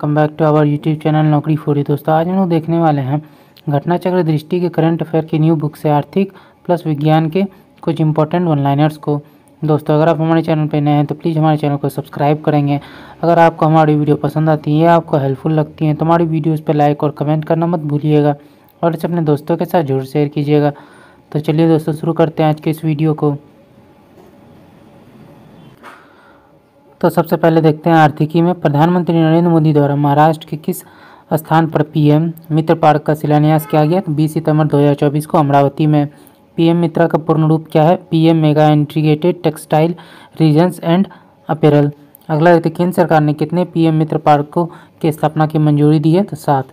Welcome back to our YouTube channel Naukri foodie. दोस्तों आज हम लोग देखने वाले हैं घटना चक्र दृष्टि के करंट अफेयर की न्यू बुक से आर्थिक प्लस विज्ञान के कुछ इंपॉर्टेंट वन लाइनर्स को। दोस्तों अगर आप हमारे चैनल पर नए हैं तो प्लीज़ हमारे चैनल को सब्सक्राइब करेंगे। अगर आपको हमारी वीडियो पसंद आती है, आपको हेल्पफुल लगती है तो हमारी वीडियोज़ पर लाइक और कमेंट करना मत भूलिएगा और इसे अपने दोस्तों के साथ जरूर शेयर कीजिएगा। तो चलिए दोस्तों शुरू करते हैं आज के इस वीडियो को। तो सबसे पहले देखते हैं आर्थिकी में प्रधानमंत्री नरेंद्र मोदी द्वारा महाराष्ट्र के किस स्थान पर पीएम मित्र पार्क का शिलान्यास किया गया। तो 20 सितंबर 2024 को अमरावती में। पीएम मित्रा का पूर्ण रूप क्या है? PM mega integrated textile regions and apparel. अगला देखते केंद्र सरकार ने कितने पीएम मित्र पार्कों की स्थापना की मंजूरी दी है? तो 7।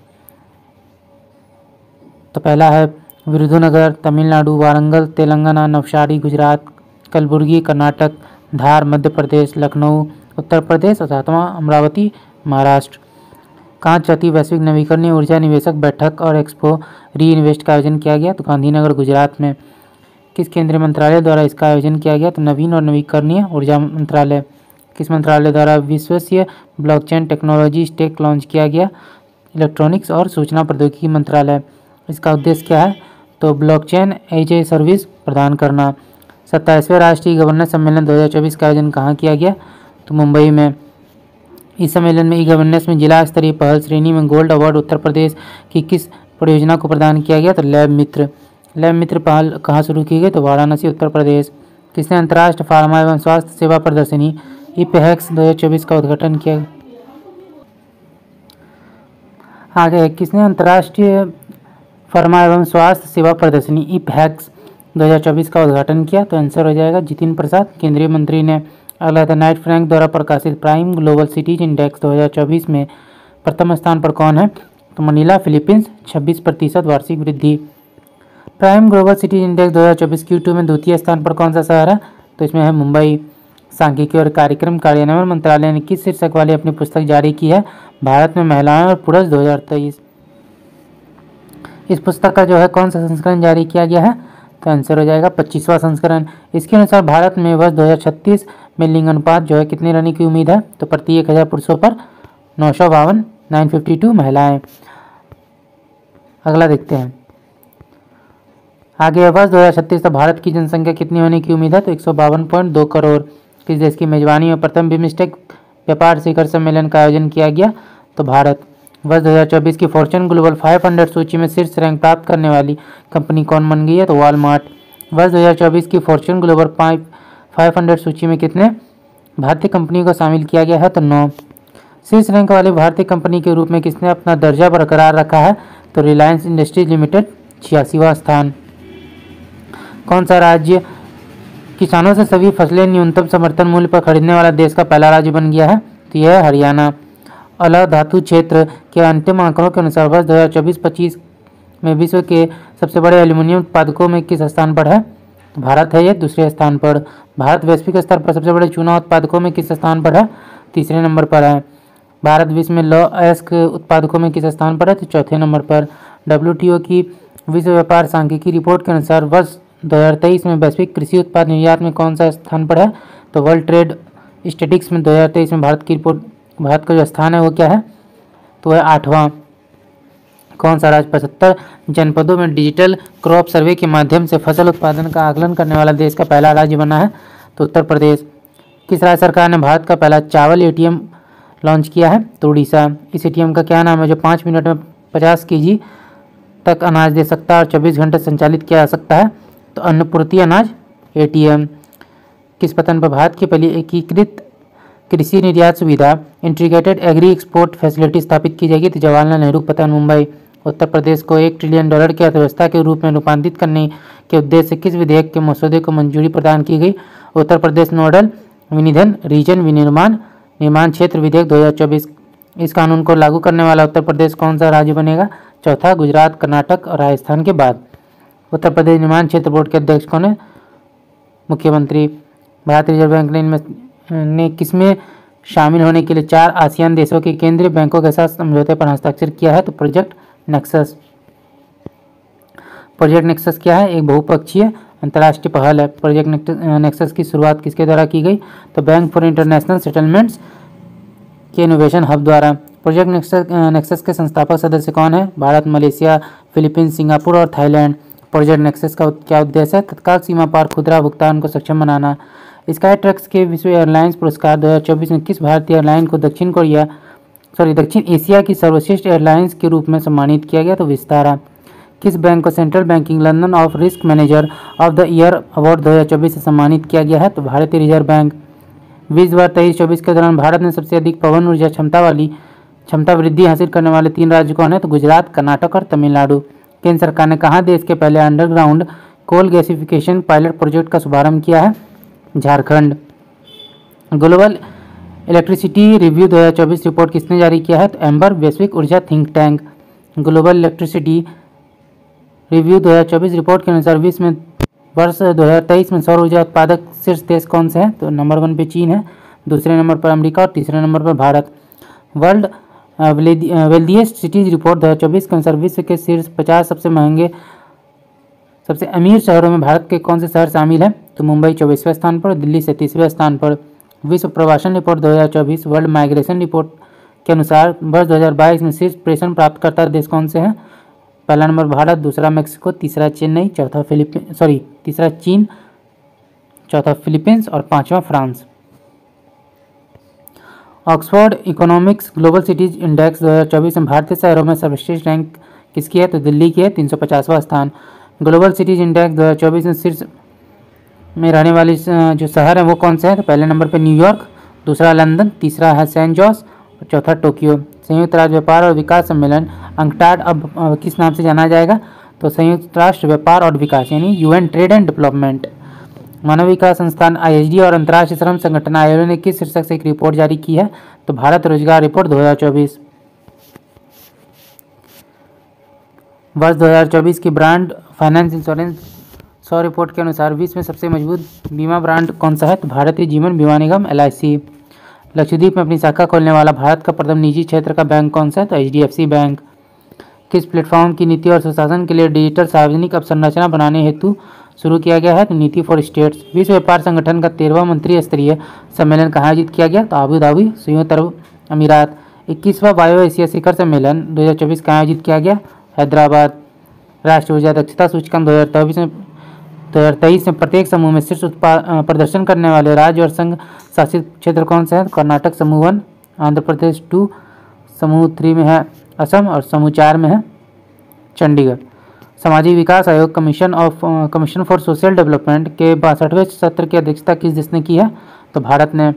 तो पहला है विरुधुनगर तमिलनाडु, वारंगल तेलंगाना, नवसारी गुजरात, कलबुर्गी कर्नाटक, धार मध्य प्रदेश, लखनऊ उत्तर प्रदेश और 7वां अमरावती महाराष्ट्र। कहाँ चौथी वैश्विक नवीकरणीय ऊर्जा निवेशक बैठक और एक्सपो री इन्वेस्ट का आयोजन किया गया? तो गांधीनगर गुजरात में। किस केंद्रीय मंत्रालय द्वारा इसका आयोजन किया गया? तो नवीन और नवीकरणीय ऊर्जा मंत्रालय। किस मंत्रालय द्वारा विश्वसनीय ब्लॉकचेन टेक्नोलॉजी स्टैक लॉन्च किया गया? इलेक्ट्रॉनिक्स और सूचना प्रौद्योगिकी मंत्रालय। इसका उद्देश्य क्या है? तो ब्लॉकचेन एज ए सर्विस प्रदान करना। 27वें राष्ट्रीय गवर्नेंस सम्मेलन 2024 का आयोजन कहाँ किया गया? तो मुंबई में। इस सम्मेलन में ई गवर्नेंस में जिला स्तरीय पहल श्रेणी में गोल्ड अवार्ड उत्तर प्रदेश की किस परियोजना को प्रदान किया गया? तो लैब मित्र। लैब मित्र पहल कहाँ शुरू की गई? तो वाराणसी उत्तर प्रदेश। किसने अंतर्राष्ट्रीय फार्मा एवं स्वास्थ्य सेवा प्रदर्शनी ईपीएक्स 2024 का उद्घाटन किया? आगे किसने अंतर्राष्ट्रीय फार्मा एवं स्वास्थ्य सेवा प्रदर्शनी ईपीएक्स 2024 का उद्घाटन किया? तो आंसर हो जाएगा जितिन प्रसाद, केंद्रीय मंत्री ने। अगला था नाइट फ्रैंक द्वारा प्रकाशित प्राइम ग्लोबल सिटीज इंडेक्स 2024 में प्रथम स्थान पर कौन है? तो मनीला फिलीपींस 26% वार्षिक वृद्धि। Prime global cities index 2024 Q2 में द्वितीय स्थान पर कौन सा शहर है? तो इसमें है मुंबई। सांख्यिकी और कार्यक्रम कार्यान्वयन मंत्रालय ने किस शीर्षक वाली अपनी पुस्तक जारी की है? भारत में महिलाएं और पुरुष 2023। इस पुस्तक का जो है कौन सा संस्करण जारी किया गया है? तो आंसर हो जाएगा 25वां संस्करण। इसके अनुसार भारत में वर्ष 2036 में लिंग अनुपात जो है कितने रहने की उम्मीद है? तो प्रति 1000 पुरुषों पर 952 952 महिलाएं। अगला देखते हैं आगे। वर्ष 2036 तक भारत की जनसंख्या कितनी होने की उम्मीद है? तो 152.2 करोड़। किस देश की मेजबानी में प्रथम बिम्स्टेक व्यापार शिखर सम्मेलन का आयोजन किया गया? तो भारत। वर्ष 2024 की फॉर्च्यून ग्लोबल 500 सूची में शीर्ष रैंक प्राप्त करने वाली कंपनी कौन बन गई है? तो वॉलमार्ट। वर्ष 2024 की फॉर्च्यून ग्लोबल 500 सूची में कितने भारतीय कंपनियों को शामिल किया गया है? तो 9। शीर्ष रैंक वाली भारतीय कंपनी के रूप में किसने अपना दर्जा बरकरार रखा है? तो रिलायंस इंडस्ट्रीज लिमिटेड 86वां स्थान। कौन सा राज्य किसानों से सभी फसलें न्यूनतम समर्थन मूल्य पर खरीदने वाला देश का पहला राज्य बन गया है? तो यह है हरियाणा। अलग धातु क्षेत्र के अंतिम आंकड़ों के अनुसार वर्ष 2024-25 में विश्व के सबसे बड़े एल्यूमिनियम उत्पादकों में किस स्थान पर है? तो भारत है, यह दूसरे स्थान पर। भारत वैश्विक स्तर पर सबसे बड़े चूना उत्पादकों में किस स्थान पर है? तीसरे नंबर पर है। भारत विश्व में लौह अयस्क उत्पादकों में किस स्थान पर है? तो चौथे नंबर पर। WTO की विश्व व्यापार सांख्यिकी रिपोर्ट के अनुसार वर्ष 2023 में वैश्विक कृषि उत्पाद निर्यात में कौन सा स्थान पर है? तो वर्ल्ड ट्रेड स्टेटिक्स में 2023 में भारत का जो स्थान है वो क्या है? तो वह 8वां। कौन सा राज्य 75 जनपदों में डिजिटल क्रॉप सर्वे के माध्यम से फसल उत्पादन का आकलन करने वाला देश का पहला राज्य बना है? तो उत्तर प्रदेश। किस राज्य सरकार ने भारत का पहला चावल ATM लॉन्च किया है? तो उड़ीसा। इस ATM का क्या नाम है जो 5 मिनट में 50 kg तक अनाज दे सकता है और 24 घंटे संचालित किया जा सकता है? तो अन्नपूर्ति अनाज ATM। किस पतन पर भारत की पहली एकीकृत कृषि निर्यात सुविधा इंटीग्रेटेड एग्री एक्सपोर्ट फैसिलिटी स्थापित की जाएगी? तो जवाहरलाल नेहरू पतन मुंबई। उत्तर प्रदेश को $1 ट्रिलियन की अर्थव्यवस्था के रूप में रूपांतरित करने के उद्देश्य से किस विधेयक के मसौदे को मंजूरी प्रदान की गई? उत्तर प्रदेश नोडल विनिधन रीजन निर्माण क्षेत्र विधेयक 2024। इस कानून को लागू करने वाला उत्तर प्रदेश कौन सा राज्य बनेगा? चौथा। गुजरात कर्नाटक और राजस्थान के बाद। उत्तर प्रदेश निर्माण क्षेत्र बोर्ड के अध्यक्ष कौन है? मुख्यमंत्री। भारतीय रिजर्व बैंक ने किसमें शामिल होने के लिए 4 आसियान देशों के केंद्रीय बैंकों के साथ समझौते पर हस्ताक्षर किया है? तो प्रोजेक्ट नेक्सस। प्रोजेक्ट नेक्सस क्या है? एक बहुपक्षीय अंतर्राष्ट्रीय पहल है। प्रोजेक्ट नेक्सस की शुरुआत किसके द्वारा की गई? तो बैंक फॉर इंटरनेशनल सेटलमेंट्स के इनोवेशन हब द्वारा। प्रोजेक्ट नेक्सस के संस्थापक सदस्य कौन है? भारत, मलेशिया, फिलीपींस, सिंगापुर और थाईलैंड। प्रोजेक्ट नेक्सस का क्या उद्देश्य है? तत्काल सीमा पार खुदरा भुगतान को सक्षम बनाना। स्काई ट्रक्स के विश्व एयरलाइंस पुरस्कार 2024 में किस भारतीय एयरलाइन को दक्षिण एशिया की सर्वश्रेष्ठ एयरलाइंस के रूप में सम्मानित किया गया? तो विस्तारा। किस बैंक को central banking London of risk manager of the year award 2024 से सम्मानित किया गया है? तो भारतीय रिजर्व बैंक। विश्व वर्ष 23-24 के दौरान भारत में सबसे अधिक पवन ऊर्जा क्षमता वृद्धि हासिल करने वाले 3 राज्य कौन है? तो गुजरात, कर्नाटक और तमिलनाडु। केंद्र सरकार ने कहाँ देश के पहले underground coal gasification pilot project का शुभारंभ किया है? Jharkhand. Global electricity review 2024 report किसने जारी किया है? तो एम्बर वैश्विक ऊर्जा think tank. Global electricity review 2024 report के अनुसार विश्व में वर्ष 2023 में सौर ऊर्जा उत्पादक शीर्ष देश कौन से हैं? तो नंबर 1 पे चीन है, दूसरे नंबर पर अमेरिका और तीसरे नंबर पर Bharat. World wealthiest cities report 2024 के अनुसार विश्व के शीर्ष 50 सबसे अमीर शहरों में भारत के कौन से शहर शामिल हैं? तो मुंबई 24वें स्थान पर, दिल्ली 37वें स्थान पर। विश्व प्रवासन रिपोर्ट 2024 वर्ल्ड माइग्रेशन रिपोर्ट के अनुसार वर्ष 2022 में शीर्ष प्रेषण प्राप्तकर्ता देश कौन से हैं? पहला नंबर भारत, दूसरा मैक्सिको, तीसरा चेन्नई, तीसरा चीन, चौथा फिलीपींस और पांचवा France. Oxford economics global cities index 2024 में भारतीय शहरों में सर्वश्रेष्ठ रैंक किसकी है? तो दिल्ली की है, 350वां स्थान। ग्लोबल सिटीज इंडेक्स 2024 में शीर्ष में रहने वाली जो शहर हैं वो कौन से हैं? तो पहले नंबर पर न्यूयॉर्क, दूसरा लंदन, तीसरा है सैन जोस और चौथा टोक्यो। संयुक्त राष्ट्र व्यापार और विकास सम्मेलन अंकटाड अब किस नाम से जाना जाएगा? तो संयुक्त राष्ट्र व्यापार और विकास यानी यूएन ट्रेड एंड डेवलपमेंट। मानव विकास संस्थान आईएसडी और अंतर्राष्ट्रीय श्रम संगठन आईएलओ ने किस शीर्षक से एक रिपोर्ट जारी की है? तो भारत रोजगार रिपोर्ट 2024। वर्ष 2024 की ब्रांड फाइनेंस इंश्योरेंस 100 रिपोर्ट के अनुसार विश्व में सबसे मजबूत बीमा ब्रांड कौन सा है? तो भारतीय जीवन बीमा निगम LIC। लक्षद्वीप में अपनी शाखा खोलने वाला भारत का प्रथम निजी क्षेत्र का बैंक कौन सा है? तो HDFC बैंक। किस प्लेटफॉर्म की नीति और सुशासन के लिए डिजिटल सार्वजनिक अवसंरचना बनाने हेतु शुरू किया गया है? तो नीति फॉर स्टेट्स। विश्व व्यापार संगठन का 13वां मंत्री स्तरीय सम्मेलन कहाँ आयोजित किया गया? तो आबू धाबी, संयुक्त अरब अमीरात। 21वां बायो एशिया शिखर सम्मेलन 2024 कहाँ आयोजित किया गया? हैदराबाद। राष्ट्रीय ऊर्जा दक्षता सूचकांक 2023 में प्रत्येक समूह में शीर्ष प्रदर्शन करने वाले राज्य और संघ शासित क्षेत्र कौन से हैं? कर्नाटक समूह 1, आंध्र प्रदेश 2, समूह 3 में है असम और समूह 4 में है चंडीगढ़। सामाजिक विकास आयोग कमीशन फॉर सोशल डेवलपमेंट के 62वें सत्र की अध्यक्षता किस देश ने की है? तो भारत ने।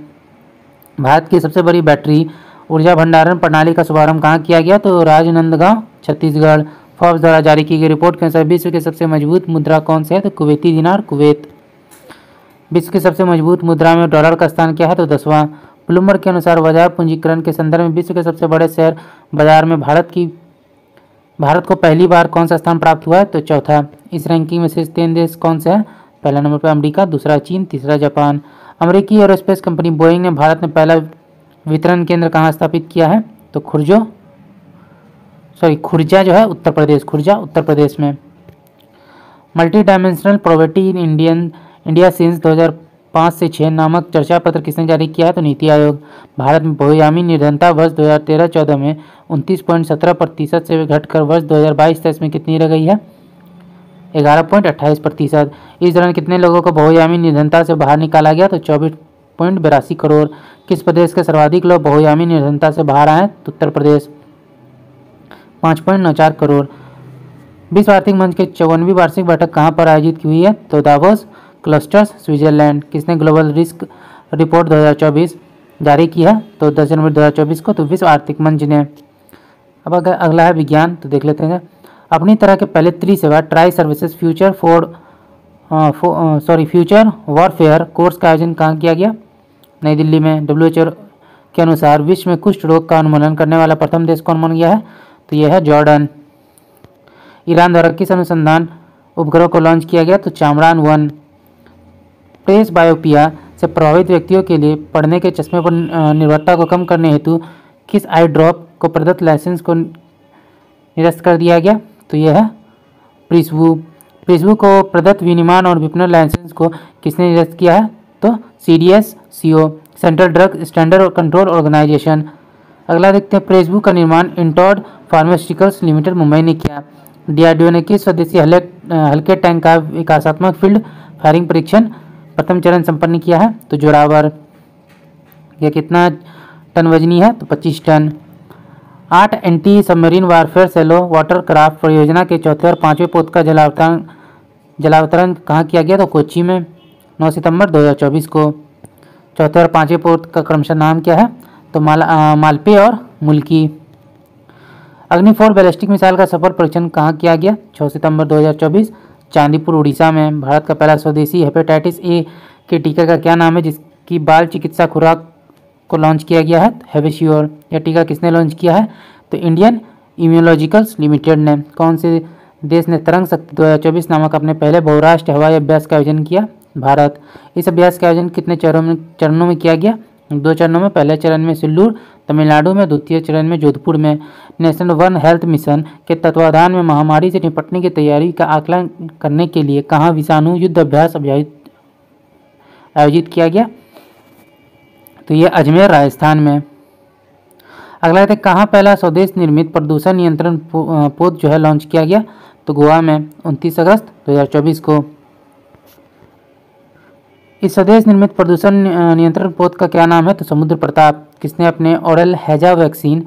भारत की सबसे बड़ी बैटरी ऊर्जा भंडारण प्रणाली का शुभारंभ कहाँ किया गया? तो राजनांदगांव, छत्तीसगढ़। फोर्ब्स द्वारा जारी की गई रिपोर्ट के अनुसार विश्व के सबसे मजबूत मुद्रा कौन से है? तो कुवैती दिनार, कुवैत। विश्व की सबसे मजबूत मुद्रा में डॉलर का स्थान क्या है? तो 10वां। ब्लूमबर्ग के अनुसार बाजार पूंजीकरण के संदर्भ में विश्व के सबसे बड़े शेयर बाजार में भारत को पहली बार कौन सा स्थान प्राप्त हुआ है? तो चौथा। इस रैंकिंग में शीर्ष 3 देश कौन से हैं? पहला नंबर पर अमेरिका, दूसरा चीन, तीसरा जापान। अमेरिकी एरोस्पेस कंपनी बोइंग ने भारत में पहला वितरण केंद्र कहाँ स्थापित किया है? तो खुर्जा जो है उत्तर प्रदेश में। Multi dimensional poverty in India since 2005 से 6 नामक चर्चा पत्र किसने जारी किया है? तो नीति आयोग। भारत में बहुआयामी निर्धनता वर्ष 2013-14 में 29.17% से घटकर वर्ष 2022-23 में कितनी रह गई है? 11.28%। इस दौरान कितने लोगों को बहुआयामी निर्धनता से बाहर निकाला गया? तो 24.82 करोड़। किस प्रदेश के सर्वाधिक लोग बहुआयामी निर्धनता से बाहर आए? तो उत्तर प्रदेश, 5.94 करोड़। विश्व आर्थिक मंच की 54वीं वार्षिक बैठक कहाँ पर आयोजित की हुई है? तो दावोस क्लस्टर्स, स्विट्जरलैंड। किसने ग्लोबल रिस्क रिपोर्ट 2024 जारी की है? तो 10 जनवरी 2024 को। तो विश्व आर्थिक मंच ने। अब अगर अगला है विज्ञान, तो देख लेते हैं। अपनी तरह के पहले त्रिसेवा tri services future warfare course का आयोजन कहाँ किया गया? नई दिल्ली में। WHO के अनुसार विश्व में कुष्ठ रोग का उन्मूलन करने वाला प्रथम देश कौन बन गया है? तो यह है जॉर्डन। ईरान द्वारा किस अनुसंधान उपग्रह को लॉन्च किया गया? तो चामरान 1। प्रेस बायोपिया से प्रभावित व्यक्तियों के लिए पढ़ने के चश्मे पर निर्भरता को कम करने हेतु किस आई ड्रॉप को प्रदत्त लाइसेंस को निरस्त कर दिया गया? तो यह है प्रिस्वू को प्रदत्त विनिर्माण और विपणन लाइसेंस को किसने निरस्त किया है? तो CDSCO, central drug standard control organization. अगला देखते हैं, प्रेसबू का निर्माण इंटॉड फार्मास्यूटिकल्स लिमिटेड मुंबई ने किया। डीआरडीओ ने किस स्वदेशी हल्के टैंक का विकासात्मक फील्ड फायरिंग परीक्षण प्रथम चरण संपन्न किया है? तो जोरावर। यह कितना टन वजनी है? तो 25 ton. 8 anti submarine warfare shallow water craft परियोजना के चौथे और पांचवें पोत का जलावतरण कहाँ किया गया? तो कोच्चि में 9 सितंबर 2024 को। चौथे और पांचवें पोत का क्रमशः नाम क्या है? तो मालपे और मुल्की। अग्नि 4 बैलिस्टिक मिसाइल का सफल परीक्षण कहाँ किया गया? 6 सितंबर 2024 चांदीपुर उड़ीसा में। भारत का पहला स्वदेशी हेपेटाइटिस ए के टीका का क्या नाम है जिसकी बाल चिकित्सा खुराक को लॉन्च किया गया है? हैविश्योर। यह टीका किसने लॉन्च किया है? तो इंडियन इम्यूनोलॉजिकल्स लिमिटेड ने। कौन से देश ने तरंग शक्ति 2024 नामक अपने पहले बहुराष्ट्रीय हवाई अभ्यास का आयोजन किया? भारत। इस अभ्यास का आयोजन कितने चरणों में किया गया? 2 चरणों में। पहले चरण में सिल्लूर तमिलनाडु में, द्वितीय चरण में जोधपुर में। नेशनल वन हेल्थ मिशन के तत्वाधान में महामारी से निपटने की तैयारी का आकलन करने के लिए कहाँ विषाणु युद्ध अभ्यास आयोजित किया गया? तो ये अजमेर राजस्थान में। अगला है, कहाँ पहला स्वदेश निर्मित प्रदूषण नियंत्रण पोत जो है लॉन्च किया गया? तो गोवा में 29 अगस्त 2024 को। इस स्वदेश निर्मित प्रदूषण नियंत्रण पोत का क्या नाम है? तो समुद्र प्रताप। किसने अपने ओरल हैजा वैक्सीन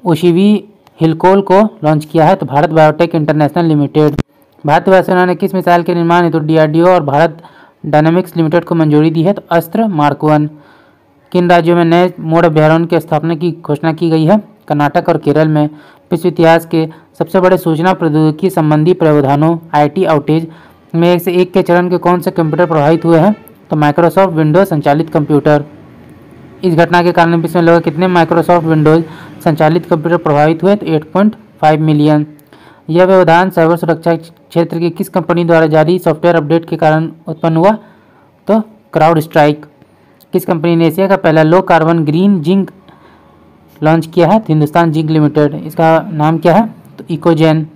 ओशिवी हिलकोल को लॉन्च किया है? तो भारत बायोटेक इंटरनेशनल लिमिटेड। भारतीय वायुसेना ने किस मिसाइल के निर्माण हेतु डीआरडीओ और भारत डायनामिक्स लिमिटेड को मंजूरी दी है? तो अस्त्र मार्क 1। किन राज्यों में नए मोड़ अभ्यारण्य की स्थापना की घोषणा की गई है? कर्नाटक और केरल में। विश्व इतिहास के सबसे बड़े सूचना प्रौद्योगिकी संबंधी प्रावधानों आईटी आउटेज में 1 से 1 के चरण के कौन से कंप्यूटर प्रभावित हुए हैं? तो माइक्रोसॉफ्ट विंडोज संचालित कंप्यूटर। इस घटना के कारण विश्व में लगभग कितने माइक्रोसॉफ्ट विंडोज संचालित कंप्यूटर प्रभावित हुए? तो 8.5 मिलियन। यह व्यवधान साइबर सुरक्षा क्षेत्र की किस कंपनी द्वारा जारी सॉफ्टवेयर अपडेट के कारण उत्पन्न हुआ? तो क्राउड स्ट्राइक। किस कंपनी ने एशिया का पहला low carbon green zinc launch किया है? तो हिंदुस्तान जिंक लिमिटेड। इसका नाम क्या है? तो इकोजेन।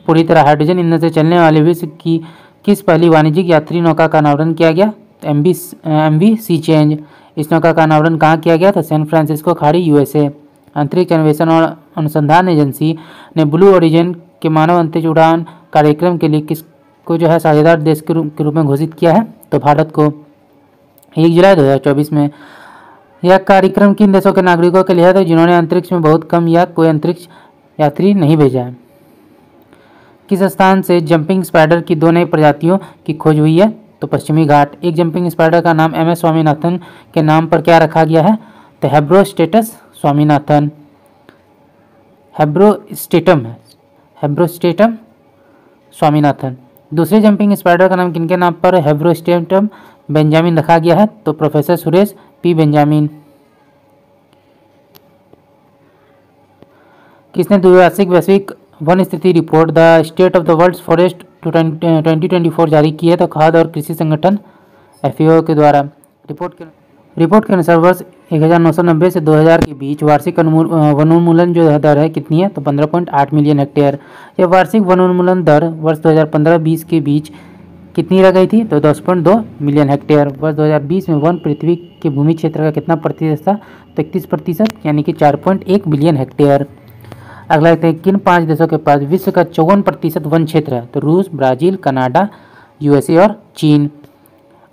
पूरी तरह हाइड्रोजन ईंधन से चलने वाली विश्व की किस पहली वाणिज्यिक यात्री नौका का अनावरण किया गया? एमवी सी चेंज। इस नौका का अनावरण कहाँ किया गया? तो सैन फ्रांसिस्को खाड़ी यूएसए। अंतरिक्ष अन्वेषण और अनुसंधान एजेंसी ने ब्लू ओरिजिन के मानव अंतरिक्ष उड़ान कार्यक्रम के लिए किसको जो है साझेदार देश के रूप में घोषित किया है? तो भारत को। 1 जुलाई 2024 में। यह कार्यक्रम किन देशों के नागरिकों के लिए है? तो जिन्होंने अंतरिक्ष में बहुत कम या कोई अंतरिक्ष यात्री नहीं भेजा है। किस स्थान से जंपिंग स्पाइडर की 2 नई प्रजातियों की खोज हुई है? तो पश्चिमी घाट। एक जंपिंग स्पाइडर का नाम MS स्वामीनाथन के नाम पर क्या रखा गया है? तो हेब्रोस्टेटस स्वामीनाथन। हेब्रोस्टेटम स्वामीनाथन। दूसरे जंपिंग स्पाइडर का नाम किनके नाम पर हेब्रोस्टेटम बेंजामिन रखा गया है? तो प्रोफेसर सुरेश पी बेंजामिन। किसने द्विवार्षिक वैश्विक वन स्थिति report the state of the world's forest 2024 जारी की है? तो खाद्य और कृषि संगठन FAO के द्वारा। रिपोर्ट के अनुसार वर्ष 1990 से 2000 के बीच वार्षिक वनोन्मूलन जो दर है कितनी है? तो 15.8 मिलियन हेक्टेयर। यह वार्षिक वनोन्मूलन दर वर्ष 2015-20 के बीच कितनी रह गई थी? तो 10.2 मिलियन हेक्टेयर। वर्ष 2020 में वन पृथ्वी के भूमि क्षेत्र का कितना प्रतिशत था? तो 31%, यानी कि 4.1 मिलियन हेक्टेयर। अगला देखते हैं, किन 5 देशों के पास विश्व का 54% वन क्षेत्र है? तो रूस, ब्राजील, कनाडा, USA और चीन।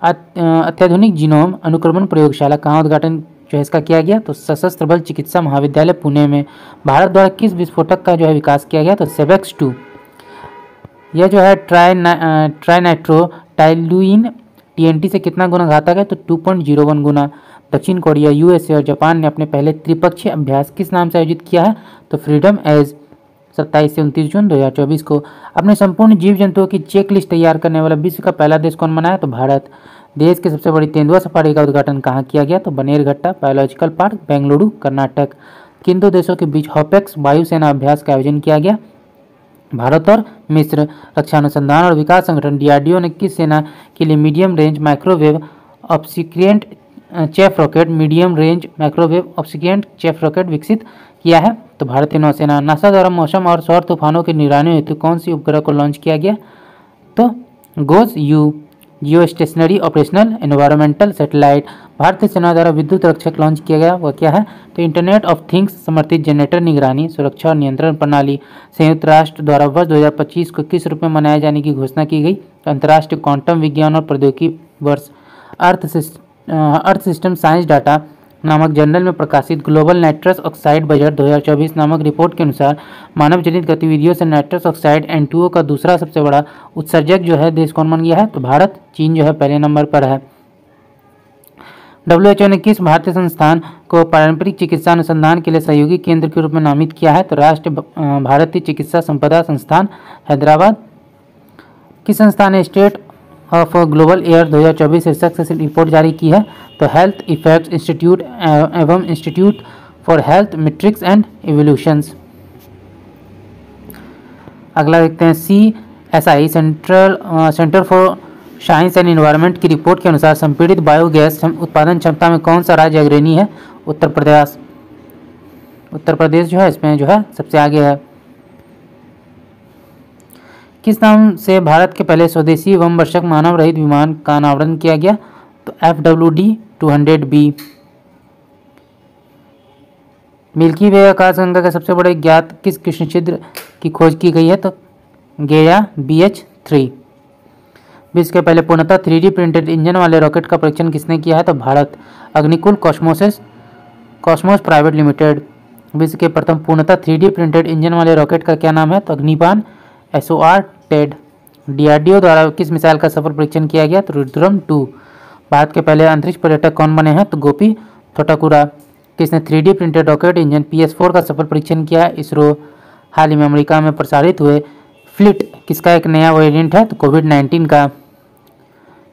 अत्याधुनिक जीनोम अनुक्रमण प्रयोगशाला कहाँ उद्घाटन जो है इसका किया गया? तो सशस्त्र बल चिकित्सा महाविद्यालय पुणे में। भारत द्वारा किस विस्फोटक का जो है विकास किया गया? तो सेवेक्स 2। यह जो है ट्राइनाइट्रोटाइलुइन TNT से कितना गुना घातक है? तो 2.01 गुना। दक्षिण कोरिया, USA और जापान ने अपने पहले त्रिपक्षीय अभ्यास किस नाम से आयोजित किया है? तो फ्रीडम एज। 27 से 29 जून 2024 को। अपने संपूर्ण जीव जंतुओं की चेक लिस्ट तैयार करने वाला विश्व का पहला देश कौन बना है? तो भारत। देश की सबसे बड़ी तेंदुआ सफारी का उद्घाटन कहाँ किया गया? तो बनेरघट्टा बायोलॉजिकल पार्क, बेंगलुरु, कर्नाटक। किन 2 देशों के बीच हॉपेक्स वायुसेना अभ्यास का आयोजन किया गया? भारत और मिस्र। रक्षा अनुसंधान और विकास संगठन DRDO ने किस सेना के लिए medium range microwave obscurant chaff rocket विकसित किया है? तो भारतीय नौसेना। नासा द्वारा मौसम और सौर तूफानों के निगरानी हेतु कौन सी उपग्रह को लॉन्च किया गया? तो गोज-U। Geostationary operational environmental satellite. भारतीय सेना द्वारा विद्युत रक्षक लॉन्च किया गया वह क्या है? तो इंटरनेट ऑफ थिंग्स समर्थित जनरेटर निगरानी सुरक्षा और नियंत्रण प्रणाली। संयुक्त राष्ट्र द्वारा वर्ष 2025 को किस रूप में मनाए जाने की घोषणा की गई? तो अंतर्राष्ट्रीय क्वांटम विज्ञान और प्रौद्योगिकी वर्ष। अर्थ सिस्टम साइंस डाटा नामक जर्नल में प्रकाशित ग्लोबल नाइट्रस ऑक्साइड बजट 2024 नामक रिपोर्ट के अनुसार मानव जनित गतिविधियों से नाइट्रस ऑक्साइड N2O का दूसरा सबसे बड़ा उत्सर्जक जो है देश कौन बन गया है? तो भारत। चीन जो है पहले नंबर पर है। WHO ने किस भारतीय संस्थान को पारंपरिक चिकित्सा अनुसंधान के लिए सहयोगी केंद्र के रूप में नामित किया है? तो राष्ट्रीय भारतीय चिकित्सा संपदा संस्थान हैदराबाद। किस संस्थान ने स्टेट ऑफ ग्लोबल एयर 2024 शीर्षक से रिपोर्ट जारी की है? तो हेल्थ इफेक्ट्स इंस्टीट्यूट एवं institute for health matrix and evolutions. अगला देखते हैं CSI centre for science and environment की रिपोर्ट के अनुसार संपीड़ित बायोगैस उत्पादन क्षमता में कौन सा राज्य अग्रणी है? उत्तर प्रदेश। उत्तर प्रदेश जो है इसमें जो है सबसे आगे है। किस नाम से भारत के पहले स्वदेशी एवं वर्षक मानव रहित विमान का अनावरण किया गया? तो FWD-200B। मिल्की वे आकाशगंगा का सबसे बड़े ज्ञात किस कृष्ण छिद्र की खोज की गई है? तो गेया BH3। विश्व के पहले पूर्णतः 3D प्रिंटेड इंजन वाले रॉकेट का परीक्षण किसने किया है? तो Bharat. Agnikul Cosmos private limited. विश्व के प्रथम पूर्णतः 3D प्रिंटेड इंजन वाले रॉकेट का क्या नाम है? तो अग्निबाण SOR टेड। DRDO द्वारा किस मिसाइल का सफल परीक्षण किया गया? तो रुद्रम 2। भारत के पहले अंतरिक्ष पर्यटक कौन बने हैं? तो गोपी थोटाकुरा। किसने 3D printed rocket engine PS4 का सफल परीक्षण किया है? इसरो। हाल ही में अमेरिका में प्रसारित हुए फ्लिट किसका एक नया वेरिएंट है? तो कोविड-19 का।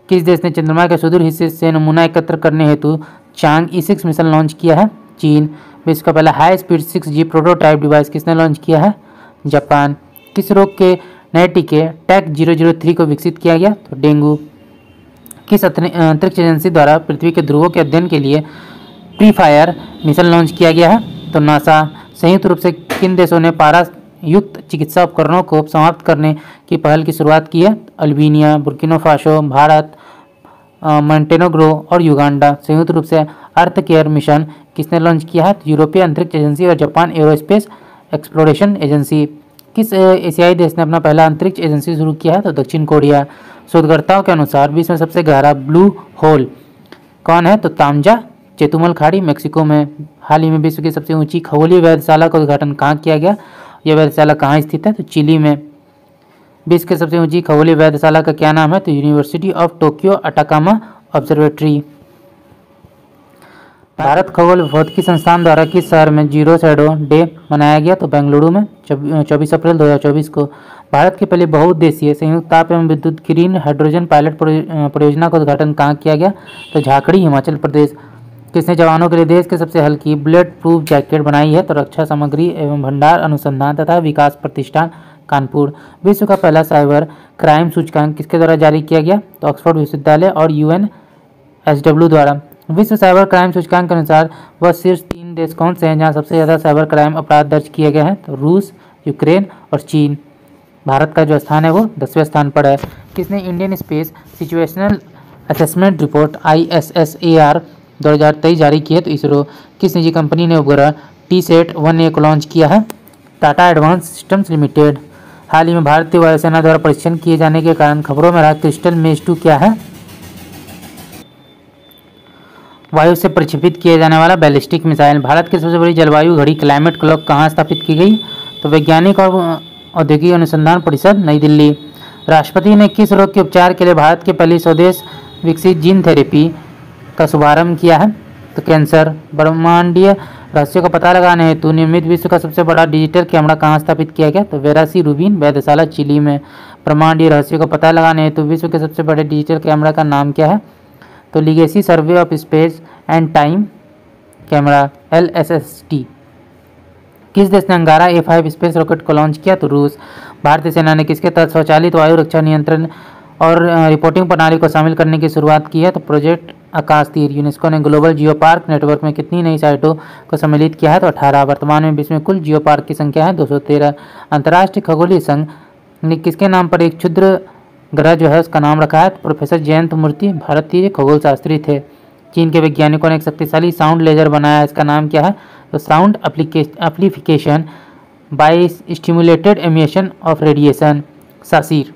किस देश ने चंद्रमा के सुदूर हिस्से से नमूना एकत्र करने हेतु चांग E6 मिशन लॉन्च किया है? चीन। विश्व का पहला high speed 6G prototype device किसने लॉन्च किया है? जापान। किस रोग के नए टीके टैक 003 को विकसित किया गया? तो डेंगू। किस अंतरिक्ष एजेंसी द्वारा पृथ्वी के ध्रुवों के अध्ययन के लिए प्री फायर मिशन लॉन्च किया गया है? तो नासा। संयुक्त रूप से किन देशों ने पारा युक्त चिकित्सा उपकरणों को समाप्त करने की पहल की शुरुआत की है? Albania, Burkina Faso, Bharat, Montenegro और युगांडा। संयुक्त रूप से अर्थ केयर मिशन किसने लॉन्च किया है? तो यूरोपीय अंतरिक्ष एजेंसी और जापान एरोस्पेस एक्सप्लोरेशन एजेंसी। किस एशियाई देश ने अपना पहला अंतरिक्ष एजेंसी शुरू किया है? तो दक्षिण कोरिया। शोधकर्ताओं के अनुसार विश्व में सबसे गहरा ब्लू होल कौन है? तो तामजा चेतुमल खाड़ी मेक्सिको में। हाल ही में विश्व की सबसे ऊंची खगोलीय वेधशाला का उद्घाटन कहाँ किया गया? यह वेधशाला कहाँ स्थित है? तो चिली में। विश्व की सबसे ऊंची खगोलीय वेधशाला का क्या नाम है? तो university of Tokyo Atacama observatory. Bharat खगोल भौतिकी संस्थान द्वारा किस शहर में जीरो शैडो डे मनाया गया? तो बेंगलुरु में 24 अप्रैल 2024 को। भारत की पहली बहुउद्देशीय संयुक्त ताप एवं विद्युत ग्रीन हाइड्रोजन पायलट परियोजना का उद्घाटन कहाँ किया गया? तो झाकड़ी हिमाचल प्रदेश। किसने जवानों के लिए देश के सबसे हल्की बुलेट प्रूफ जैकेट बनाई है? तो रक्षा सामग्री एवं भंडार अनुसंधान तथा विकास प्रतिष्ठान कानपुर। विश्व का पहला साइबर क्राइम सूचकांक किसके द्वारा जारी किया गया? तो ऑक्सफोर्ड विश्वविद्यालय और UNSW द्वारा। विश्व साइबर क्राइम सूचकांक के अनुसार वह शीर्ष 3 देश कौन से हैं जहां सबसे ज़्यादा साइबर क्राइम अपराध दर्ज किए गए हैं? तो रूस, यूक्रेन और चीन। भारत का जो स्थान है वो 10वें स्थान पर है। किसने Indian space situational assessment report ISSAR 2023 जारी की है? तो इसरो। किस निजी कंपनी ने उपग्रह TSAT-1A को लॉन्च किया है? Tata advance systems limited. हाल ही में भारतीय वायुसेना द्वारा परीक्षण किए जाने के कारण खबरों में रहा क्रिस्टल मेज 2 क्या है? वायु से प्रक्षेपित किया जाने वाला बैलिस्टिक मिसाइल। भारत की सबसे बड़ी जलवायु घड़ी क्लाइमेट क्लॉक कहाँ स्थापित की गई? तो वैज्ञानिक और औद्योगिक अनुसंधान परिषद नई दिल्ली। राष्ट्रपति ने किस रोग के उपचार के लिए भारत के पहली स्वदेश विकसित जीन थेरेपी का शुभारंभ किया है? तो कैंसर। ब्रह्मांडीय रहस्यों का पता लगाने हेतु निर्मित विश्व का सबसे बड़ा डिजिटल कैमरा कहाँ स्थापित किया गया? तो वेरासी रूबिन वेधशाला चिली में। ब्रह्मांडीय रहस्यों का पता लगाने हेतु विश्व के सबसे बड़े डिजिटल कैमरा का नाम क्या है? तो legacy survey of space and time camera LSST। किस देश ने अंगारा A5 स्पेस रॉकेट को लॉन्च किया? तो रूस। भारतीय सेना ने किसके तहत स्वचालित वायु रक्षा नियंत्रण और रिपोर्टिंग प्रणाली को शामिल करने की शुरुआत की है? तो प्रोजेक्ट आकाश तीर। यूनेस्को ने ग्लोबल जियो पार्क नेटवर्क में कितनी नई साइटों को सम्मिलित किया है? तो 18। वर्तमान में विश्व में कुल जियो पार्क की संख्या है 213। अंतर्राष्ट्रीय खगोलीय संघ ने किसके नाम पर एक क्षुद्र ग्रह जो है उसका नाम रखा है। तो प्रोफेसर जयंत मूर्ति भारतीय खगोल शास्त्री थे। चीन के वैज्ञानिकों ने एक शक्तिशाली साउंड लेजर बनाया, इसका नाम क्या है? तो sound amplification by stimulated emission of radiation, SASER.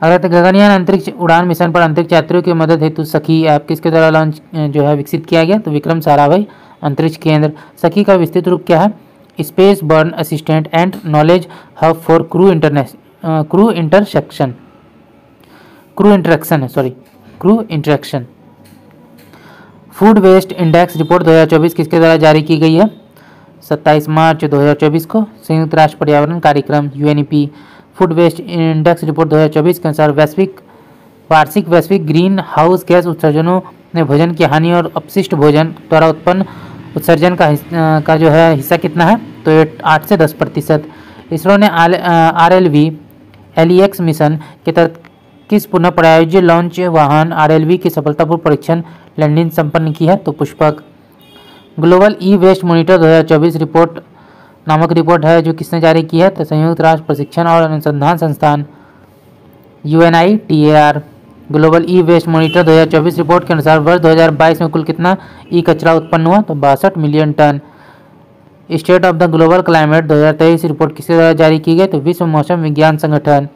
अगर गगनयान अंतरिक्ष उड़ान मिशन पर अंतरिक्ष यात्रियों की मदद हेतु सखी ऐप किसके द्वारा लॉन्च जो है विकसित किया गया? तो विक्रम साराभाई अंतरिक्ष केंद्र। सखी का विस्तृत रूप क्या है? Space borne assistant and knowledge hub for crew interaction. Food waste index report 2024 किसके द्वारा जारी की गई है? 27 मार्च 2024 को। संयुक्त राष्ट्र पर्यावरण कार्यक्रम UNEP. Food waste index report 2024 के अनुसार वार्षिक वैश्विक ग्रीन हाउस गैस उत्सर्जनों ने भोजन की हानि और अपशिष्ट भोजन द्वारा उत्पन्न उत्सर्जन का जो है हिस्सा कितना है? तो ये 8 से 10%। इसरो ने RLV LEX मिशन के तहत किस पुनः प्रायोज्य लॉन्च वाहन RLV की सफलतापूर्वक परीक्षण लैंडिंग संपन्न की है? तो Pushpak. Global e waste monitor 2024 report नामक रिपोर्ट है जो किसने जारी की है? तो संयुक्त राष्ट्र प्रशिक्षण और अनुसंधान संस्थान UNITAR। Global e waste monitor 2024 report के अनुसार वर्ष 2022 में कुल कितना ई कचरा उत्पन्न हुआ? तो 62 million ton. State of the global climate 2023 report किसके द्वारा जारी की गई? तो विश्व मौसम विज्ञान संगठन।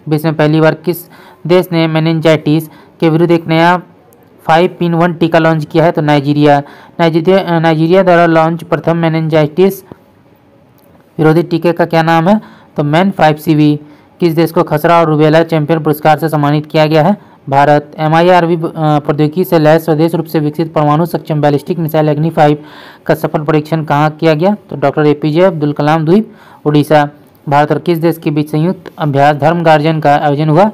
विश्व में पहली बार किस देश ने मेनिंजाइटिस के विरुद्ध एक नया 5-in-1 टीका लॉन्च किया है? तो नाइजीरिया द्वारा लॉन्च प्रथम मेनिंजाइटिस विरोधी टीके का क्या नाम है? तो मैन 5CV। किस देश को खसरा और रूबेला चैंपियन पुरस्कार से सम्मानित किया गया है? भारत। MIRV प्रौद्योगिकी से लैस स्वदेश रूप से विकसित परमाणु सक्षम बैलिस्टिक मिसाइल अग्नि 5 का सफल परीक्षण कहाँ किया गया? तो डॉक्टर APJ अब्दुल कलाम द्वीप, उड़ीसा। भारत और किस देश के बीच संयुक्त अभ्यास धर्म गार्जन का आयोजन हुआ?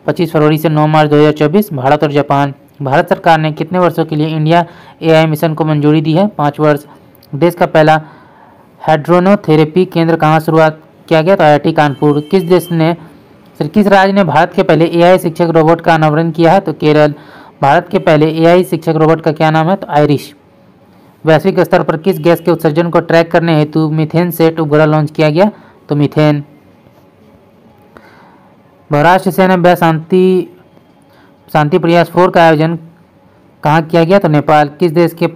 25 फरवरी से 9 मार्च 2024। भारत और जापान। भारत सरकार ने कितने वर्षों के लिए इंडिया AI मिशन को मंजूरी दी है? 5 वर्ष। देश का पहला हाइड्रोनोथेरेपी केंद्र कहाँ शुरुआत किया गया? तो IIT कानपुर। किस राज्य ने भारत के पहले AI शिक्षक रोबोट का अनावरण किया है? तो केरल। भारत के पहले AI शिक्षक रोबोट का क्या नाम है? तो आयरिश। वैश्विक स्तर पर किस गैस के उत्सर्जन को ट्रैक करने हेतु मीथेन सेट उपग्रह लॉन्च किया गया? तो मीथेन। बहुराष्ट्रीय सेना अभ्यास शांति प्रयास 4 का आयोजन कहाँ किया गया? तो नेपाल। किस देश के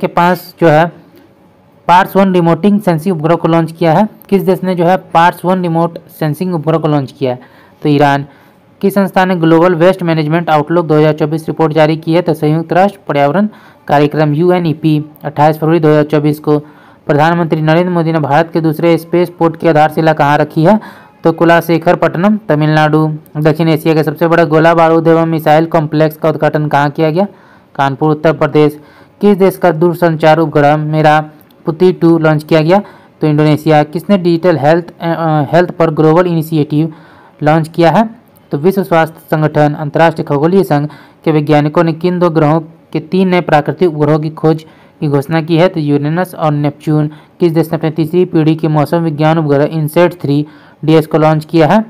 पास जो है पार्ट्स 1 रिमोटिंग सेंसिंग उपग्रह को लॉन्च किया है? किस देश ने जो है पार्ट्स 1 रिमोट सेंसिंग उपग्रह को लॉन्च किया है? तो ईरान। किस संस्था ने global waste management outlook 2024 report जारी की है? तो संयुक्त राष्ट्र पर्यावरण कार्यक्रम UNEP। 28 फरवरी 2024 को। प्रधानमंत्री नरेंद्र मोदी ने भारत के दूसरे स्पेस पोर्ट की आधारशिला कहाँ रखी है? तो कुलाशेखरपट्टनम, तमिलनाडु। दक्षिण एशिया के सबसे बड़े गोला बारूद एवं मिसाइल कॉम्प्लेक्स का उद्घाटन कहाँ किया गया? कानपुर, उत्तर प्रदेश। किस देश का दूरसंचार उपग्रह मेरा पुती 2 लॉन्च किया गया? तो इंडोनेशिया। किसने डिजिटल हेल्थ पर ग्लोबल इनिशिएटिव लॉन्च किया है? तो विश्व स्वास्थ्य संगठन। अंतर्राष्ट्रीय खगोलीय संघ के वैज्ञानिकों ने किन 2 ग्रहों के 3 नए प्राकृतिक उपग्रहों की खोज की घोषणा की है? तो यूरेनस और नेपच्यून। किस देश ने अपनी तीसरी पीढ़ी के मौसम विज्ञान उपग्रह INSAT-3 DS को लॉन्च किया है?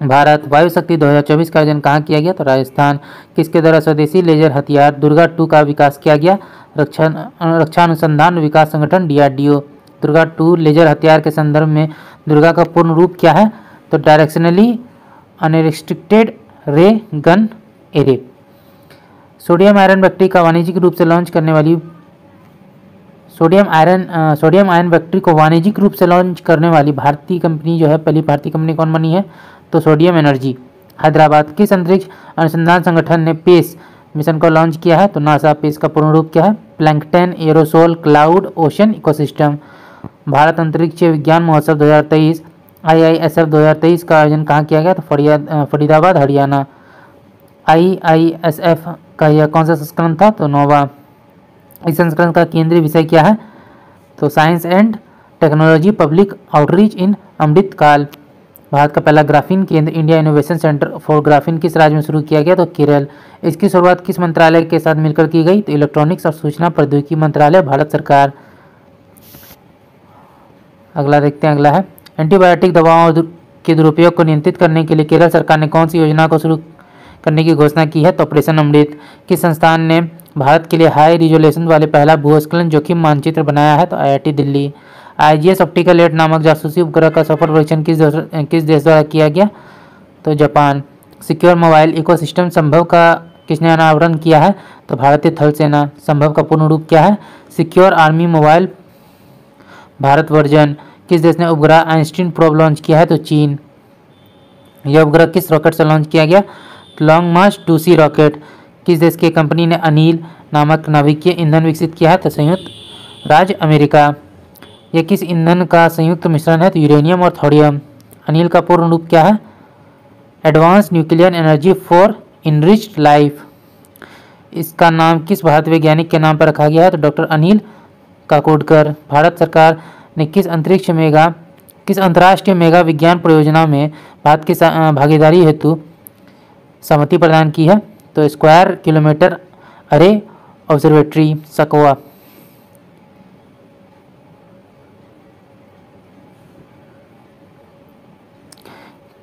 भारत। वायु शक्ति 2024 का आयोजन कहाँ किया गया? तो राजस्थान। किसके द्वारा स्वदेशी लेजर हथियार दुर्गा 2 का विकास किया गया? रक्षा अनुसंधान विकास संगठन DRDO। दुर्गा 2 लेजर हथियार के संदर्भ में दुर्गा का पूर्ण रूप क्या है? तो डायरेक्शनली अनरिस्ट्रिक्टेड रे gun array. Sodium iron battery को वाणिज्यिक रूप से लॉन्च करने वाली भारतीय कंपनी जो है, पहली भारतीय कंपनी कौन बनी है? तो सोडियम एनर्जी, हैदराबाद। किस अंतरिक्ष अनुसंधान संगठन ने पेस मिशन को लॉन्च किया है? तो नासा। पेस का पूर्ण रूप क्या है? Plankton aerosol cloud ocean ecosystem. Bharat अंतरिक्ष विज्ञान महोत्सव 2023 IISF 2023 का आयोजन कहाँ किया गया? तो फरीदाबाद, हरियाणा। IISF का यह कौन सा संस्करण था? तो 9वां। इस संस्करण का केंद्रीय विषय क्या है? तो science and technology public outreach in Amritkaal. Bharat का पहला ग्राफीन केंद्र India innovation centre for graphene किस राज्य में शुरू किया गया? तो केरल। इसकी शुरुआत किस मंत्रालय के साथ मिलकर की गई? तो इलेक्ट्रॉनिक्स और सूचना प्रौद्योगिकी मंत्रालय, भारत सरकार। अगला देखते हैं। अगला है एंटीबायोटिक दवाओं के दुरुपयोग को नियंत्रित करने के लिए केरल सरकार ने कौन सी योजना को शुरू करने की घोषणा की है? तो ऑपरेशन अमृत। किस संस्थान ने भारत के लिए हाई रिजोल्यूशन वाले पहला भूस्खलन जोखिम मानचित्र बनाया है? तो IIT दिल्ली। IGS ऑप्टिकल 8 नामक जासूसी उपग्रह का सफल परीक्षण किस देश द्वारा किया गया? तो जापान। सिक्योर मोबाइल इकोसिस्टम संभव का किसने अनावरण किया है? तो भारतीय थल सेना। संभव का पूर्ण रूप क्या है? Secure army mobile Bharat version. किस देश ने उपग्रह आइंस्टीन प्रोब लॉन्च किया है? तो चीन। यह उपग्रह किस रॉकेट से लॉन्च किया गया? लॉन्ग मार्च 2C रॉकेट। किस देश की कंपनी ने अनिल नामक नाभिकीय ईंधन विकसित किया है? तो संयुक्त राज्य अमेरिका। यह किस ईंधन का संयुक्त मिश्रण है? तो यूरेनियम और थोरियम। अनिल का पूर्ण रूप क्या है? Advance nuclear energy for enriched life. इसका नाम किस भारतीय वैज्ञानिक के नाम पर रखा गया है? तो डॉक्टर अनिल काकोडकर। भारत सरकार ने किस अंतर्राष्ट्रीय मेगा विज्ञान परियोजना में भारत की भागीदारी हेतु सहमति प्रदान की है? तो स्क्वायर किलोमीटर अरे ऑब्जर्वेटरी सकवा।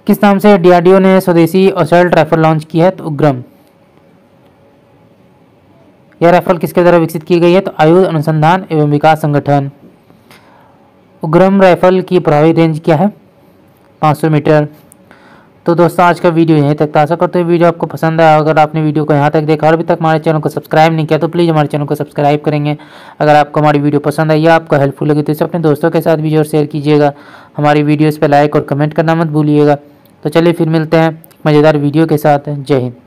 किस नाम से DRDO ने स्वदेशी असॉल्ट राइफल लॉन्च की है? तो उग्रम। यह राइफल किसके द्वारा विकसित की गई है? तो आयुध अनुसंधान एवं विकास संगठन। उग्रम राइफल की प्रभावी रेंज क्या है? 500 मीटर। तो दोस्तों आज का वीडियो यहीं तक था। आशा करते हैं वीडियो आपको पसंद आया। अगर आपने वीडियो को यहाँ तक देखा और अभी तक हमारे चैनल को सब्सक्राइब नहीं किया तो प्लीज़ हमारे चैनल को सब्सक्राइब करेंगे। अगर आपको हमारी वीडियो पसंद आई या आपको हेल्पफुल लगी तो इसे अपने दोस्तों के साथ भी और शेयर कीजिएगा। हमारी वीडियोज़ पर लाइक और कमेंट करना मत भूलिएगा। तो चलिए फिर मिलते हैं मज़ेदार वीडियो के साथ। जय हिंद।